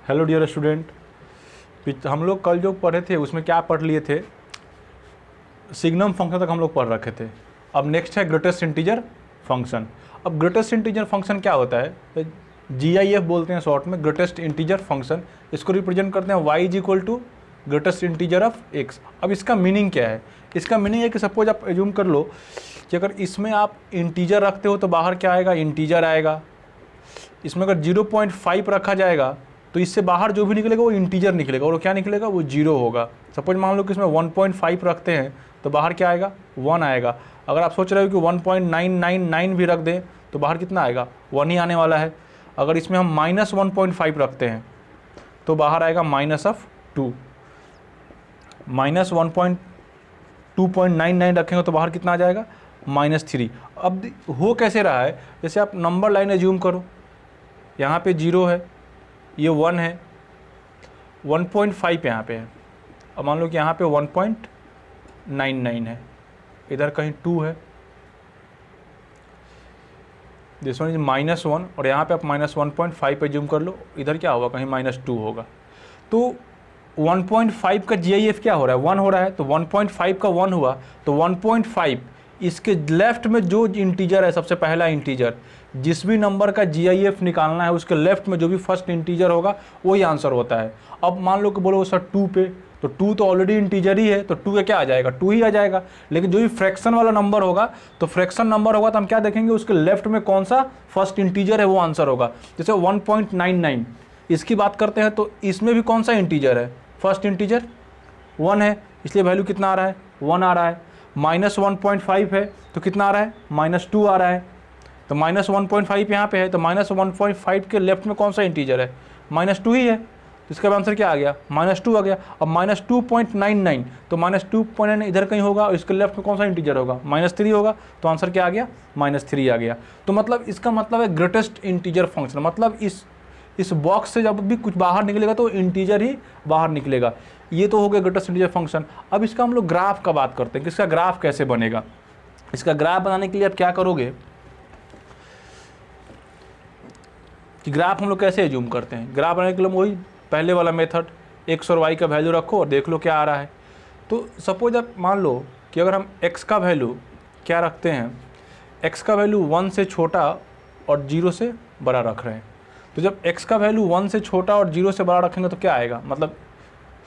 Hello dear student, हम लोग कल जो पढ़े थे उसमें क्या पढ़ लिए थे, सिग्नम फंक्शन तक हम लोग पढ़ रखे थे। अब नेक्स्ट है ग्रेटेस्ट इंटीजर फंक्शन। अब ग्रेटेस्ट इंटीजर फंक्शन क्या होता है, GIF बोलते हैं शॉर्ट में, ग्रेटेस्ट इंटीजर फंक्शन। इसको रिप्रेजेंट करते हैं y is equal to greatest integer of x। अब इसका मीनिंग क्या है? इसका मीनिंग है कि सपोज आप एज्यूम कर लो कि अगर इसमें आप इंटीजर रखते हो तो बाहर क्या आएगा, इंटीजर आएगा। इसमें अगर 0.5 रखा जाएगा तो इससे बाहर जो भी निकलेगा वो इंटीजर निकलेगा, और वो क्या निकलेगा, वो जीरो होगा। सपोज मान लो कि इसमें 1.5 रखते हैं तो बाहर क्या आएगा, 1 आएगा। अगर आप सोच रहे हो कि 1.999 भी रख दें तो बाहर कितना आएगा, 1 ही आने वाला है। अगर इसमें हम -1.5 रखते हैं तो बाहर आएगा -2। -1.2.99 रखेंगे तो बाहर कितना आ जाएगा, -3। अब हो कैसे रहा है, जैसे आप नंबर लाइन एज्यूम करो, यहाँ पे 0 है, ये 1 है, 1.5 यहाँ पे है। अब मान लो कि यहाँ पे 1.99 है, इधर कहीं 2 है, दिस वन इज -1, और यहाँ पे आप -1.5 पे जूम कर लो, इधर क्या होगा, कहीं -2 होगा। तो 1.5 का GIF क्या हो रहा है, 1 हो रहा है, तो 1.5 का 1 हुआ, तो 1.5 इसके लेफ्ट में जो इंटीजर है, सबसे पहला इंटीजर, जिस भी नंबर का GIF निकालना है उसके लेफ्ट में जो भी फर्स्ट इंटीजर होगा वही आंसर होता है। अब मान लो कि बोलो सर 2 पे, तो 2 तो ऑलरेडी इंटीजर ही है, तो 2 का क्या आ जाएगा, 2 ही आ जाएगा। लेकिन जो भी फ्रैक्शन वाला नंबर होगा, तो फ्रैक्शन नंबर होगा तो हम क्या देखेंगे, उसके लेफ्ट में कौन सा फर्स्ट इंटीजर है वो आंसर होगा। जैसे 1.99 इसकी बात करते हैं तो इसमें भी कौन सा इंटीजर है, फर्स्ट इंटीजर 1 है, इसलिए वैल्यू कितना आ रहा है, 1 आ रहा है। -1.5 है तो कितना आ रहा है, -2 आ रहा है। तो -1.5 यहाँ पे है, तो -1.5 के लेफ्ट में कौन सा इंटीजर है, -2 ही है, तो इसका आंसर क्या आ गया, -2 आ गया। अब -2.99, तो -2.99 इधर कहीं होगा, और इसके लेफ्ट में कौन सा इंटीजर होगा, -3 होगा, तो आंसर क्या आ गया, -3 आ गया। तो मतलब इसका मतलब है ग्रेटेस्ट इंटीजर फंक्शन, मतलब इस बॉक्स से जब भी कुछ बाहर निकलेगा तो इंटीजर ही बाहर निकलेगा। ये तो हो गया ग्रेटेस्ट इंटीजर फंक्शन। अब इसका हम लोग ग्राफ का बात करते हैं कि इसका ग्राफ कैसे बनेगा। इसका ग्राफ बनाने के लिए आप क्या करोगे कि ग्राफ हम लोग कैसे एज्यूम करते हैं, ग्राफ बनाने के लिए वही पहले वाला मेथड, x और y का वैल्यू रखो और देख लो क्या आ रहा है। तो सपोज आप मान लो कि अगर हम x का वैल्यू क्या रखते हैं, x का वैल्यू 1 से छोटा और 0 से बड़ा रख रहे हैं, तो जब x का वैल्यू 1 से छोटा और 0 से बड़ा रखेंगे तो क्या आएगा, मतलब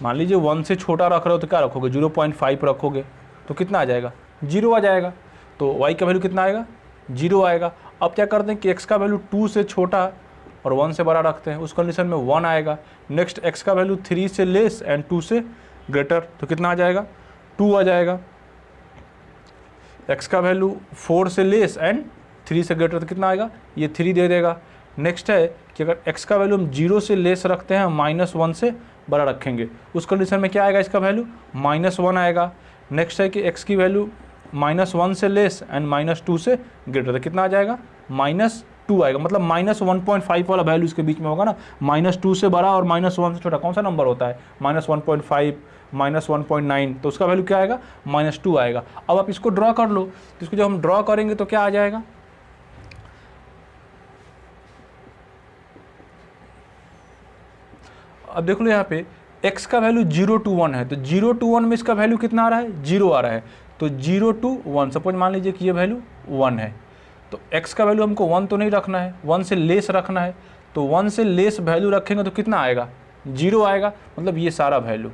मान लीजिए 1 से छोटा रख रहे हो तो क्या रखोगे, 0.5 रखोगे तो कितना आ जाएगा, 0 आ जाएगा। तो y का वैल्यू कितना आएगा, 0 आएगा। अब क्या करते हैं कि x का वैल्यू 2 से छोटा और 1 से बड़ा रखते हैं, उस कंडीशन में 1 आएगा। नेक्स्ट x का वैल्यू 3 से लेस एंड 2 से ग्रेटर, तो कितना आ जाएगा, 2 आ जाएगा। x का वैल्यू 4 से लेस एंड 3 से ग्रेटर, तो कितना आएगा, ये 3 दे देगा। नेक्स्ट है कि अगर x का वैल्यू हम 0 से लेस रखते हैं, -1 से बड़ा रखेंगे, उस कंडीशन में क्या आएगा, इसका वैल्यू -1 आएगा। नेक्स्ट है कि x की वैल्यू -1 से लेस एंड -2 से ग्रेटर, तो कितना आ जाएगा, -2 आएगा। मतलब -1.5 वाला वैल्यू इसके बीच में होगा ना, -2 से बड़ा और -1 से छोटा कौन सा नंबर होता है, -1.5 -1.9, तो उसका वैल्यू क्या आएगा, -2 आएगा। अब आप इसको ड्रॉ कर लो, तो इसको जब हम ड्रॉ करेंगे तो क्या आ जाएगा, अब देख लो यहाँ पे x का वैल्यू 0 to 1 है, तो 0 to 1 में इसका वैल्यू कितना आ रहा है, 0 आ रहा है। तो 0 to 1, सपोज मान लीजिए कि ये वैल्यू 1 है, तो x का वैल्यू हमको 1 तो नहीं रखना है, 1 से लेस रखना है, तो 1 से लेस वैल्यू रखेंगे तो कितना आएगा, 0 आएगा। मतलब ये सारा वैल्यू।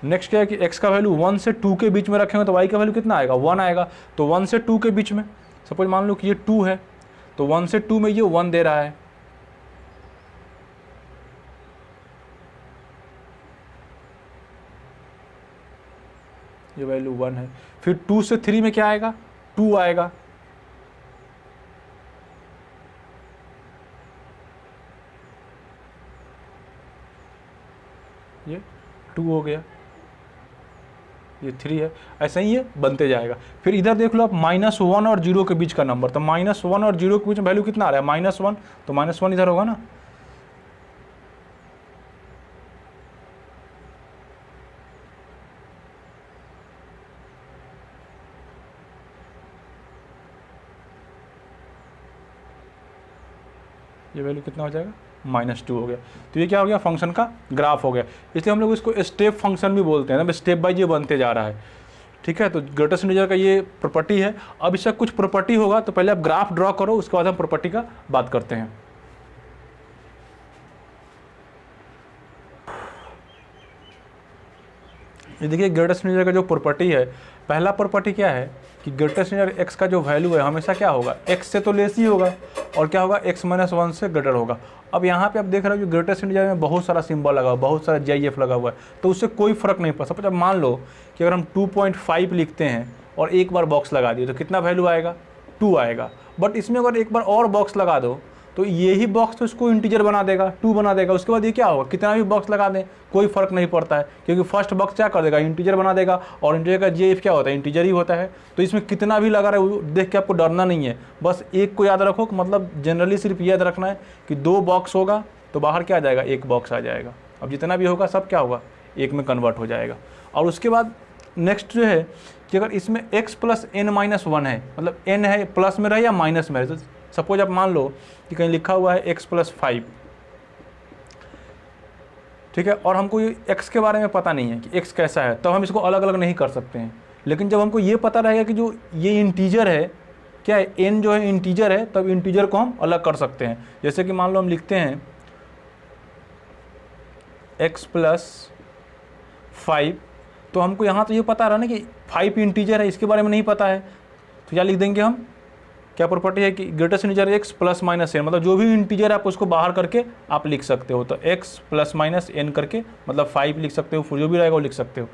नेक्स्ट क्या है कि x का वैल्यू 1 से 2 के बीच में रखेंगे तो y का वैल्यू कितना आएगा, 1 आएगा। तो 1 से 2 के बीच में, सपोज मान लो कि ये 2 है, तो 1 से 2 में ये 1 दे रहा है, ये वैल्यू 1 है। फिर 2 से 3 में क्या आएगा, 2 आएगा। ये 2 हो गया, ये 3 है, ऐसा ही ये बनते जाएगा। फिर इधर देख लो आप -1 और 0 के बीच का नंबर, तो -1 और 0 के बीच में वैल्यू कितना आ रहा है, -1, तो -1 इधर होगा ना। ये वैल्यू कितना हो जाएगा, -2 हो गया। तो ये क्या हो गया, फंक्शन का ग्राफ हो गया। इसलिए हम लोग इसको स्टेप फंक्शन भी बोलते हैं ना, स्टेप बाय ये बनते जा रहा है, ठीक है। तो ग्रेटेस्ट इंटीजर का ये प्रॉपर्टी है। अब इसका कुछ प्रॉपर्टी होगा, तो पहले आप ग्राफ ड्रॉ करो, उसके बाद हम प्रॉपर्टी का बात करते हैं। ये देखिए ग्रेटेस्ट इंटीजर का जो प्रॉपर्टी है, पहला प्रॉपर्टी क्या है कि ग्रेटेस्ट इंटीजर x का जो वैल्यू है हमेशा क्या होगा, x से तो लेस ही होगा, और क्या होगा, x - 1 से ग्रेटर होगा। अब यहाँ पे आप देख रहे हो जो ग्रेटेस्ट इंटीजर में बहुत सारा सिंबल लगा हुआ, बहुत सारा GIF लगा हुआ है, तो उससे कोई फर्क नहीं पड़ता। सपोज अब मान लो कि अगर हम 2.5 लिखते हैं और एक बार बॉक्स लगा दिए तो कितना वैल्यू आएगा, 2 आएगा। बट इसमें अगर एक बार और बॉक्स लगा दो तो यही बॉक्स तो इसको इंटीजर बना देगा, 2 बना देगा। उसके बाद ये क्या होगा, कितना भी बॉक्स लगा दें कोई फर्क नहीं पड़ता है, क्योंकि फर्स्ट बॉक्स क्या कर देगा, इंटीजर बना देगा, और इंटीजर का GIF क्या होता है, इंटीजर ही होता है। तो इसमें कितना भी लगा रहा है देख के आपको डरना नहीं है, बस एक को याद रखो, मतलब जनरली सिर्फ याद रखना है कि 2 बॉक्स होगा तो बाहर क्या आ जाएगा, 1 बॉक्स आ जाएगा। अब जितना भी होगा सब क्या होगा, 1 में कन्वर्ट हो जाएगा। और उसके बाद नेक्स्ट जो है कि अगर इसमें x + n - 1 है, मतलब n है प्लस में रहे या माइनस में रहे, तो सपोज आप मान लो कि कहीं लिखा हुआ है x + 5, ठीक है, और हमको ये x के बारे में पता नहीं है कि x कैसा है, तब हम इसको अलग अलग नहीं कर सकते हैं। लेकिन जब हमको ये पता रहेगा कि जो ये इंटीजर है, क्या है, n जो है इंटीजर है, तब इंटीजर को हम अलग कर सकते हैं। जैसे कि मान लो हम लिखते हैं x + 5, तो हमको यहाँ तो ये पता रहा ना कि 5 इंटीजर है, इसके बारे में नहीं पता है, तो क्या लिख देंगे हम, क्या प्रॉपर्टी है कि ग्रेटेस्ट इंटीजर x + -n, मतलब जो भी इंटीजर है आप उसको बाहर करके आप लिख सकते हो। तो x + -n करके मतलब 5 लिख सकते हो, फिर जो भी रहेगा वो लिख सकते हो।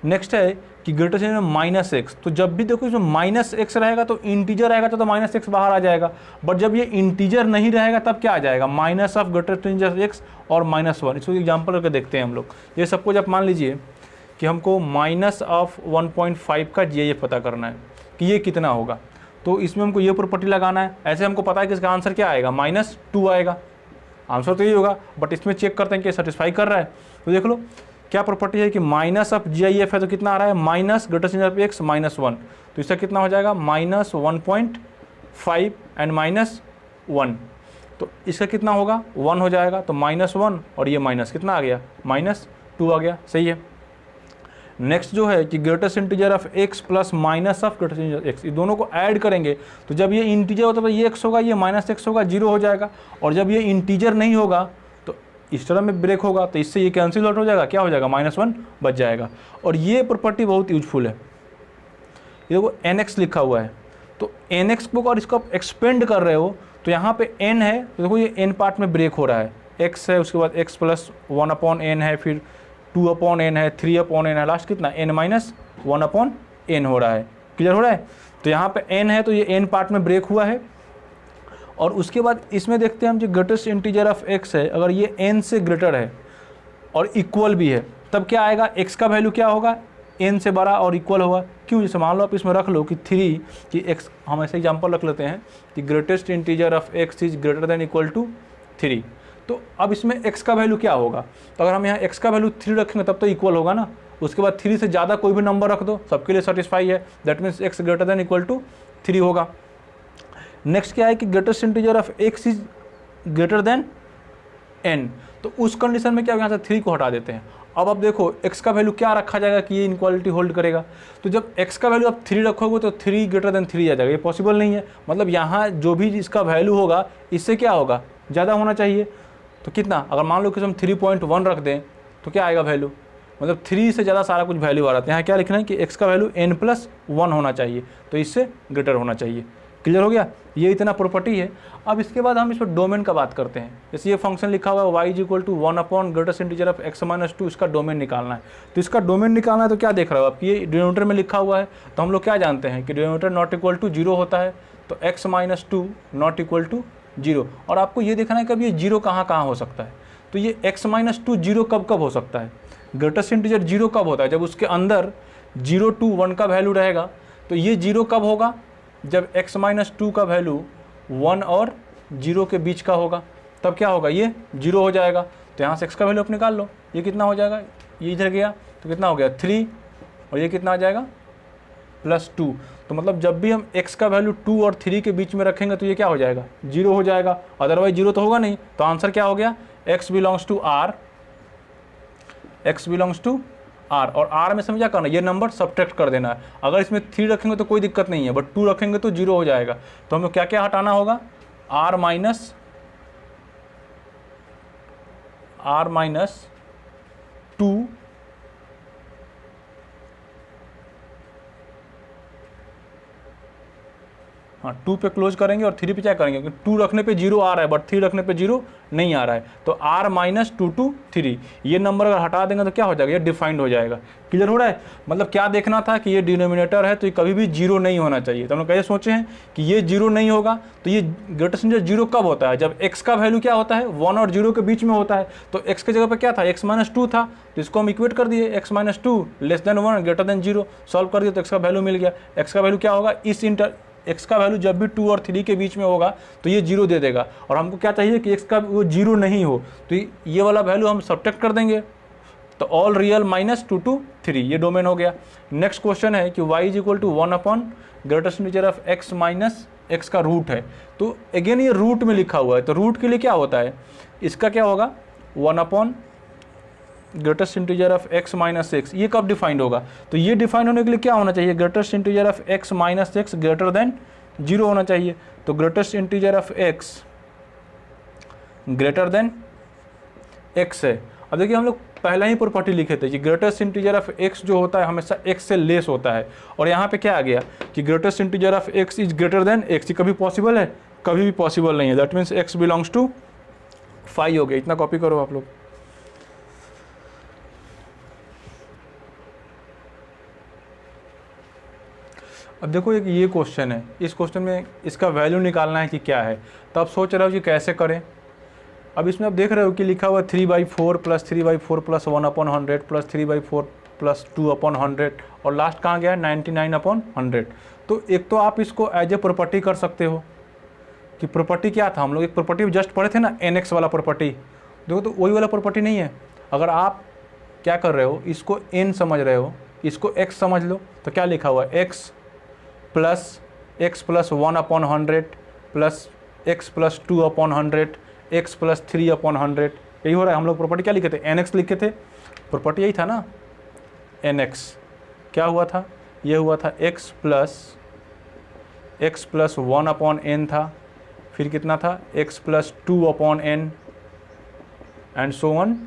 नेक्स्ट है कि ग्रेटेस्ट इंटीजर -x, तो जब भी देखो इसमें -x रहेगा तो इंटीजर आएगा तो -x बाहर आ जाएगा। बट जब ये इंटीजर नहीं रहेगा तब क्या आ जाएगा, minus of greatest integer x और -1। इसको एग्जाम्पल करके देखते हैं हम लोग। ये सपोज आप मान लीजिए कि हमको -1.5 का GIF पता करना है कि ये कितना होगा, तो इसमें हमको ये प्रॉपर्टी लगाना है। ऐसे हमको पता है कि इसका आंसर क्या आएगा, -2 आएगा, आंसर तो यही होगा। बट इसमें चेक करते हैं कि सेटिस्फाई कर रहा है, तो देख लो क्या प्रॉपर्टी है कि माइनस ऑफ GIF है, तो कितना आ रहा है, माइनस ग्रेटेस्ट इंटीजर x -1, तो इसका कितना हो जाएगा, -1.5 एंड -1, तो इसका कितना होगा, 1 हो जाएगा। तो -1 और ये माइनस कितना आ गया, -2 आ गया, सही है। नेक्स्ट जो है कि greatest integer of x + minus of greatest integer x, ये दोनों को ऐड करेंगे तो जब ये इंटीजर होता है तो ये x होगा, ये -x होगा, 0 हो जाएगा। और जब ये इंटीजर नहीं होगा तो इस तरह में ब्रेक होगा, तो इससे ये कैंसिल आउट हो जाएगा, क्या हो जाएगा, -1 बच जाएगा। और ये प्रॉपर्टी बहुत यूजफुल है। ये देखो nx लिखा हुआ है, तो nx को और इसको आप एक्सपेंड कर रहे हो, तो यहाँ पे n है, तो देखो ये n पार्ट में ब्रेक हो रहा है, x है, उसके बाद x + 1/n है, फिर 2/n है, 3/n है, लास्ट कितना, n - 1/n हो रहा है। क्लियर हो रहा है। तो यहाँ पे n है तो ये n पार्ट में ब्रेक हुआ है। और उसके बाद इसमें देखते हैं हम जो ग्रेटेस्ट इंटीजर ऑफ x है, अगर ये n से ग्रेटर है और इक्वल भी है, तब क्या आएगा, x का वैल्यू क्या होगा, n से बड़ा और इक्वल होगा। क्यों, जैसे मान लो आप इसमें रख लो कि 3 कि x, हम ऐसे एग्जाम्पल रख लेते हैं कि greatest integer of x is greater than equal to 3, तो अब इसमें x का वैल्यू क्या होगा, तो अगर हम यहाँ x का वैल्यू 3 रखेंगे तब तो इक्वल होगा ना। उसके बाद 3 से ज़्यादा कोई भी नंबर रख दो, सबके लिए सेटिस्फाई है, that means x greater than equal to 3 होगा। नेक्स्ट क्या है कि greatest integer of x is greater than n, तो उस कंडीशन में क्या यहाँ से 3 को हटा देते हैं। अब आप देखो x का वैल्यू क्या रखा जाएगा कि ये इनक्वालिटी होल्ड करेगा, तो जब x का वैल्यू आप 3 रखोगे तो 3 ग्रेटर देन 3 आ जाएगा, ये पॉसिबल नहीं है। मतलब यहाँ जो भी इसका वैल्यू होगा इससे क्या होगा, ज़्यादा होना चाहिए। तो कितना, अगर मान लो कि हम 3.1 रख दें तो क्या आएगा वैल्यू, मतलब 3 से ज़्यादा सारा कुछ वैल्यू आ रहा है। यहाँ क्या लिखना है कि x का वैल्यू n + 1 होना चाहिए, तो इससे ग्रेटर होना चाहिए। क्लियर हो गया, ये इतना प्रॉपर्टी है। अब इसके बाद हम इस पर डोमेन का बात करते हैं। जैसे ये फंक्शन लिखा हुआ है y = 1 greatest integer of x - 2, इसका डोमेन निकालना है। तो इसका डोमेन निकालना है तो क्या देख रहे हो आप, ये डिनोमिनेटर में लिखा हुआ है, तो हम लोग क्या जानते हैं कि डिनोमिनेटर नॉट इक्वल टू 0 होता है, तो x - 2 नॉट इक्वल टू 0। और आपको ये देखना है कि अब ये 0 कहाँ कहाँ हो सकता है, तो ये x - 2 0 कब कब हो सकता है, ग्रेटेस्ट इंटीजर 0 कब होता है, जब उसके अंदर 0 to 1 का वैल्यू रहेगा। तो ये 0 कब होगा, जब x - 2 का वैल्यू 1 और 0 के बीच का होगा, तब क्या होगा, ये 0 हो जाएगा। तो यहाँ से x का वैल्यू आप निकाल लो, ये कितना हो जाएगा, ये इधर गया तो कितना हो गया 3, और ये कितना आ जाएगा +2। तो मतलब जब भी हम x का वैल्यू 2 और 3 के बीच में रखेंगे तो ये क्या हो जाएगा, 0 हो जाएगा, अदरवाइज 0 तो होगा नहीं। तो आंसर क्या हो गया, x belongs to r, x belongs to r, और r में समझा करना, ये नंबर सब्ट्रैक्ट कर देना है। अगर इसमें 3 रखेंगे तो कोई दिक्कत नहीं है, बट 2 रखेंगे तो 0 हो जाएगा। तो हमें क्या क्या हटाना होगा, r माइनस 2, हाँ 2 पे क्लोज करेंगे और 3 पे क्या करेंगे, क्योंकि 2 रखने पे 0 आ रहा है बट 3 रखने पे 0 नहीं आ रहा है। तो r माइनस 2 to 3, ये नंबर अगर हटा देंगे तो क्या हो जाएगा, ये डिफाइंड हो जाएगा। क्लियर हो रहा है, मतलब क्या देखना था कि ये डिनोमिनेटर है तो ये कभी भी 0 नहीं होना चाहिए। तो हम लोग कैसे सोचे हैं कि ये 0 नहीं होगा, तो ये ग्रेटेस्ट इंटीजर 0 कब होता है, जब x का वैल्यू क्या होता है, 1 और 0 के बीच में होता है। तो x की जगह पर क्या था, x माइनस 2 था, तो इसको हम इक्वेट कर दिए, x minus 2 less than 1 greater than 0, solve कर दिया तो x का वैल्यू मिल गया। x का वैल्यू क्या होगा, इस x का वैल्यू जब भी 2 और 3 के बीच में होगा तो ये 0 दे देगा, और हमको क्या चाहिए कि x का वो 0 नहीं हो, तो ये वाला वैल्यू हम सब्ट्रैक्ट कर देंगे। तो ऑल रियल माइनस 2 to 3, ये डोमेन हो गया। नेक्स्ट क्वेश्चन है कि y is equal to 1 upon greatest integer of x minus x का रूट है। तो अगेन ये रूट में लिखा हुआ है, तो रूट के लिए क्या होता है, इसका क्या होगा 1 upon greatest integer of x minus x. ये कब डिफाइंड होगा, तो ये डिफाइंड होने के लिए क्या होना चाहिए, greatest integer of x minus x greater than 0 होना चाहिए। तो greatest integer of x greater then x है। अब देखिए हम लोग पहला ही प्रॉपर्टी लिखे थे कि ग्रेटेस्ट इंटीजर ऑफ x जो होता है हमेशा x से लेस होता है, और यहाँ पे क्या आ गया कि greatest integer of x is greater then x। ये कभी पॉसिबल है, कभी भी पॉसिबल नहीं है। That means x belongs to 5 हो गया। इतना कॉपी करो आप लोग। अब देखो एक ये क्वेश्चन है, इस क्वेश्चन में इसका वैल्यू निकालना है कि क्या है, तो आप सोच रहे हो कि कैसे करें। अब इसमें आप देख रहे हो कि लिखा हुआ 3/4 प्लस 3/4 प्लस 1/100 प्लस 3/4 प्लस 2/100, और लास्ट कहाँ गया 99/100। तो एक तो आप इसको एज ए प्रॉपर्टी कर सकते हो कि प्रॉपर्टी क्या था, हम लोग एक प्रॉपर्टी जस्ट पढ़े थे ना, nx वाला प्रॉपर्टी। देखो तो वही वाला प्रॉपर्टी नहीं है। अगर आप क्या कर रहे हो, इसको n समझ रहे हो, इसको x समझ लो, तो क्या लिखा हुआ है x plus 1/100 plus x plus 2/100 x plus 3/100, यही हो रहा है। हम लोग प्रॉपर्टी क्या लिखे थे, nx लिखे थे, प्रॉपर्टी यही था ना nx। क्या हुआ था, ये हुआ था x प्लस 1/n था, फिर कितना था x plus 2/n and so on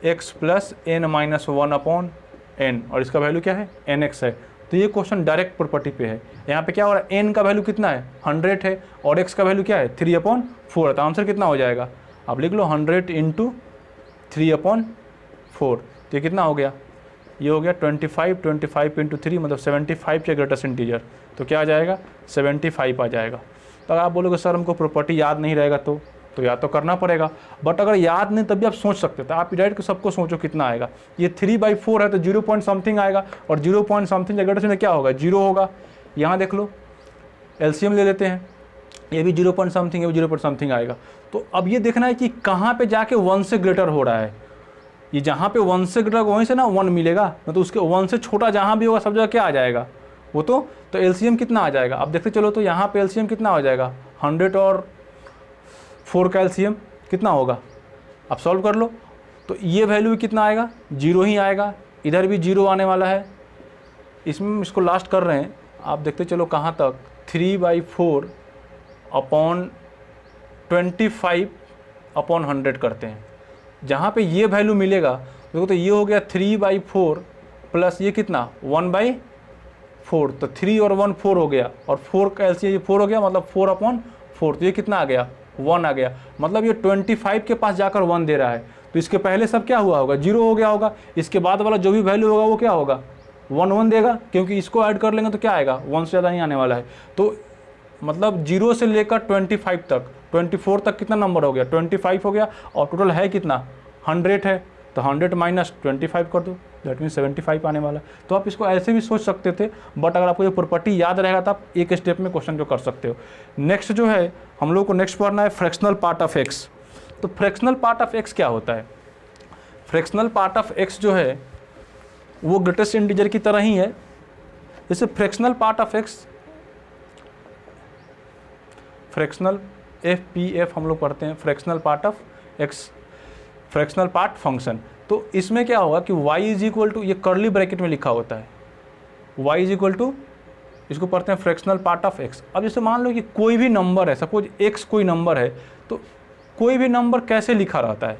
x plus n minus 1/n, और इसका वैल्यू क्या है nx है। तो ये क्वेश्चन डायरेक्ट प्रॉपर्टी पे है। यहाँ पे क्या हो रहा है, n का वैल्यू कितना है 100 है, और x का वैल्यू क्या है 3/4 है। तो आंसर कितना हो जाएगा, आप लिख लो 100 × 3/4। तो ये कितना हो गया, ये हो गया 25 × 3 मतलब 75 के ग्रेटेस्ट इंटीजर। तो क्या आ जाएगा 75 आ जाएगा। तो अगर आप बोलोगे सर हमको प्रॉपर्टी याद नहीं रहेगा तो याद तो करना पड़ेगा, बट अगर याद नहीं तब भी आप सोच सकते थे। आप डायरेक्ट सबको सोचो कितना आएगा, ये 3/4 है तो 0 पॉइंट समथिंग आएगा, और 0 पॉइंट समथिंग ग्रेटेस्ट में क्या होगा 0 होगा। यहाँ देख लो एलसीएम ले लेते हैं, ये भी 0 पॉइंट समथिंग, ये भी 0 पॉइंट समथिंग आएगा। तो अब ये देखना है कि कहाँ पे जाके 1 से ग्रेटर हो रहा है। ये जहाँ पे 1 से ग्रेटर वहीं से ना 1 मिलेगा, तो उसके 1 से छोटा जहाँ भी होगा सब जगह क्या आ जाएगा वो। तो एलसीएम कितना आ जाएगा, अब देखते चलो। तो यहाँ पे एलसीएम कितना हो जाएगा 100 और 4 का एलसीएम कितना होगा, आप सॉल्व कर लो। तो ये वैल्यू कितना आएगा 0 ही आएगा, इधर भी 0 आने वाला है। इसमें हम इसको लास्ट कर रहे हैं, आप देखते चलो कहाँ तक 3/4/25/100 करते हैं। जहाँ पे ये वैल्यू मिलेगा देखो, तो ये हो गया 3/4 प्लस ये कितना 1/4, तो 3 और 1 4 हो गया, और 4 का एलसीएम 4 हो गया, मतलब 4/4। तो ये कितना आ गया 1 आ गया, मतलब ये 25 के पास जाकर 1 दे रहा है। तो इसके पहले सब क्या हुआ होगा 0 हो गया होगा, इसके बाद वाला जो भी वैल्यू होगा वो क्या होगा 1 देगा, क्योंकि इसको ऐड कर लेंगे तो क्या आएगा 1 से ज़्यादा नहीं आने वाला है। तो मतलब 0 से लेकर 25 तक 24 तक कितना नंबर हो गया 25 हो गया, और टोटल है कितना 100 है, तो 100 माइनस 25 कर दो, दैट मीन 75 आने वाला है। तो आप इसको ऐसे भी सोच सकते थे, बट अगर आपको ये प्रॉपर्टी याद रहेगा तो आप एक स्टेप में क्वेश्चन जो कर सकते हो। नेक्स्ट जो है हम लोग को नेक्स्ट पढ़ना है फ्रैक्शनल पार्ट ऑफ एक्स। तो फ्रैक्शनल पार्ट ऑफ एक्स क्या होता है, फ्रैक्शनल पार्ट ऑफ एक्स जो है वो ग्रेटेस्ट इंटीजर की तरह ही है, जैसे fractional part of x, fractional FPF हम लोग पढ़ते हैं, fractional part of x, fractional part function. तो इसमें क्या होगा कि y इज इक्वल टू, ये कर्ली ब्रैकेट में लिखा होता है, y इज इक्वल टू, इसको पढ़ते हैं फ्रैक्शनल पार्ट ऑफ x। अब जैसे मान लो कि कोई भी नंबर है, सपोज x कोई नंबर है, तो कोई भी नंबर कैसे लिखा रहता है,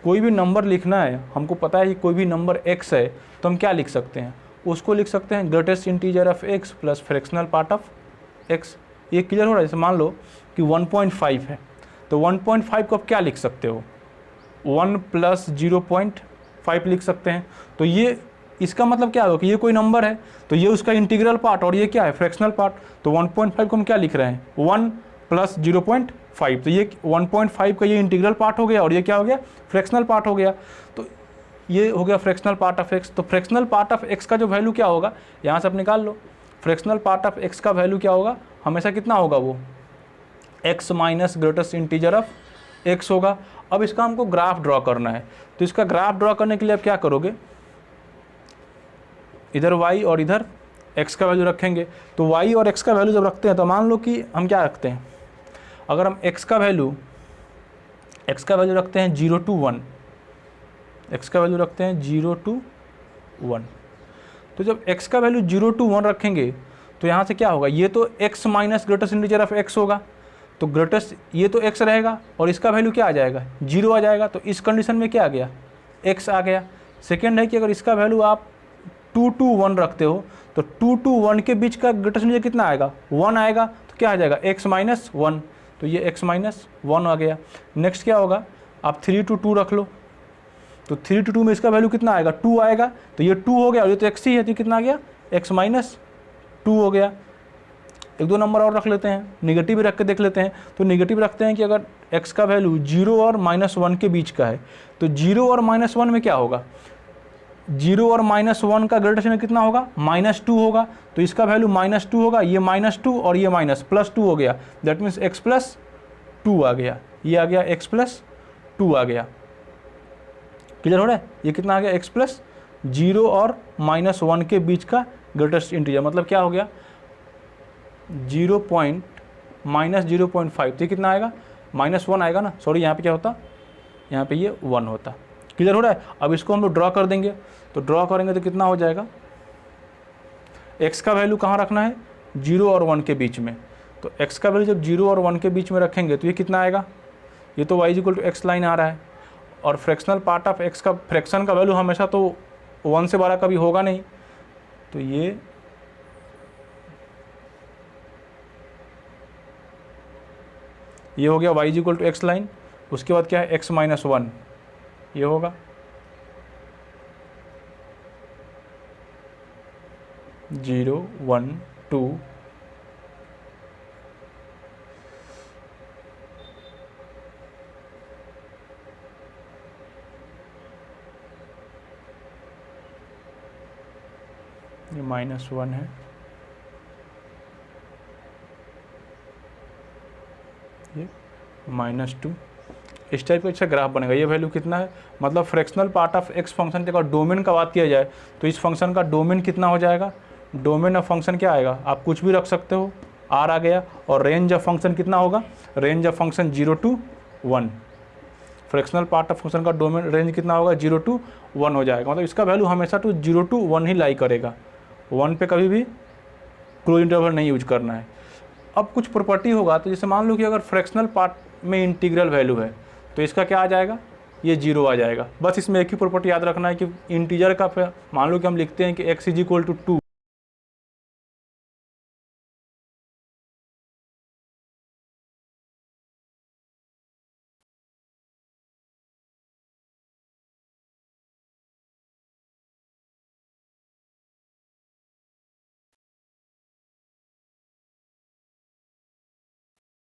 कोई भी नंबर लिखना है, हमको पता है कि कोई भी नंबर x है, तो हम क्या लिख सकते हैं, उसको लिख सकते हैं greatest integer of x plus fractional part of x। ये क्लियर हो रहा है। जैसे मान लो कि 1.5 है, तो 1.5 को आप क्या लिख सकते हो, 1 प्लस 0.5 लिख सकते हैं। तो ये इसका मतलब क्या होगा कि ये कोई नंबर है, तो ये उसका इंटीग्रल पार्ट और ये क्या है, फ्रैक्शनल पार्ट। तो 1.5 को हम क्या लिख रहे हैं, 1 प्लस 0.5, तो ये 1.5 का ये इंटीग्रल पार्ट हो गया और ये क्या हो गया, फ्रैक्शनल पार्ट हो गया। तो ये हो गया फ्रैक्शनल पार्ट ऑफ एक्स। तो फ्रैक्शनल पार्ट ऑफ एक्स का जो वैल्यू क्या होगा, यहाँ से आप निकाल लो, फ्रैक्शनल पार्ट ऑफ एक्स का वैल्यू क्या होगा, हमेशा कितना होगा, वो x minus greatest integer of x होगा। अब इसका हमको ग्राफ ड्रॉ करना है, तो इसका ग्राफ ड्रॉ करने के लिए आप क्या करोगे, इधर y और इधर x का वैल्यू रखेंगे। तो y और x का वैल्यू जब रखते हैं, तो मान लो कि हम क्या रखते हैं, अगर हम x का वैल्यू रखते हैं 0 to 1, x का वैल्यू रखते हैं 0 to 1, तो जब x का वैल्यू 0 to 1 रखेंगे, तो यहाँ से क्या होगा, ये तो x minus greatest integer of x होगा, तो ग्रेटेस्ट ये तो x रहेगा और इसका वैल्यू क्या आ जाएगा, 0 आ जाएगा। तो इस कंडीशन में क्या आ गया, x आ गया। सेकेंड है कि अगर इसका वैल्यू आप 2 to 1 रखते हो, तो 2 to 1 के बीच का ग्रेटेस्ट इंटीजर कितना आएगा, 1 आएगा, तो क्या आ जाएगा, x माइनस 1, तो ये x माइनस 1 आ गया। नेक्स्ट क्या होगा, आप 3 to 2 रख लो, तो 3 to 2 में इसका वैल्यू कितना आएगा, 2 आएगा, तो ये 2 हो गया और ये तो x ही है, तो कितना आ गया, x माइनस 2 हो गया। एक दो नंबर और रख लेते हैं, निगेटिव भी रख के देख लेते हैं। तो निगेटिव रखते हैं कि अगर x का वैल्यू 0 और -1 के बीच का है, तो 0 और -1 में क्या होगा, 0 और -1 का ग्रेटेस्ट इंटीजर कितना होगा, -2 होगा, तो इसका वैल्यू -2 होगा, ये -2 और ये माइनस +2 हो गया, दैट मीन्स x प्लस 2 आ गया, ये आ गया x प्लस 2 आ गया। क्लियर हो रहा है, ये कितना आ गया, x प्लस 0 और -1 के बीच का ग्रेटेस्ट इंटीजर, मतलब क्या हो गया, -0.5, तो ये कितना आएगा, -1 आएगा ना, सॉरी यहाँ पे क्या होता, यहाँ पे ये 1 होता। क्लियर हो रहा है। अब इसको हम लोग ड्रॉ कर देंगे, तो ड्रॉ करेंगे तो कितना हो जाएगा, x का वैल्यू कहाँ रखना है, 0 और 1 के बीच में, तो x का वैल्यू जब 0 और 1 के बीच में रखेंगे तो ये कितना आएगा, ये तो y equal to x line आ रहा है, और फ्रैक्शनल पार्ट ऑफ x का फ्रैक्शन का वैल्यू हमेशा तो 1 से बड़ा कभी होगा नहीं, तो ये हो गया y equal to x line. उसके बाद क्या है, x माइनस 1, ये होगा 0 1 2, ये -1 है, ये -2, इस टाइप का अच्छा ग्राफ बनेगा। ये वैल्यू कितना है, मतलब fractional part of x function के अगर डोमेन का बात किया जाए, तो इस फंक्शन का डोमेन कितना हो जाएगा, डोमेन ऑफ फंक्शन क्या आएगा, आप कुछ भी रख सकते हो, r आ गया, और रेंज ऑफ फंक्शन कितना होगा, range of function 0 to 1, fractional part of function का डोमेन रेंज कितना होगा, 0 to 1 हो जाएगा, मतलब इसका वैल्यू हमेशा तो 0 to 1 ही लाई करेगा, 1 पे कभी भी क्लोज इंटरवल नहीं यूज करना है। अब कुछ प्रॉपर्टी होगा, तो जैसे मान लो कि अगर फ्रैक्शनल पार्ट में इंटीग्रल वैल्यू है, तो इसका क्या आ जाएगा, ये 0 आ जाएगा। बस इसमें एक ही प्रॉपर्टी याद रखना है कि इंटीजर का मान लो कि हम लिखते हैं कि x इज इक्वल टू 2,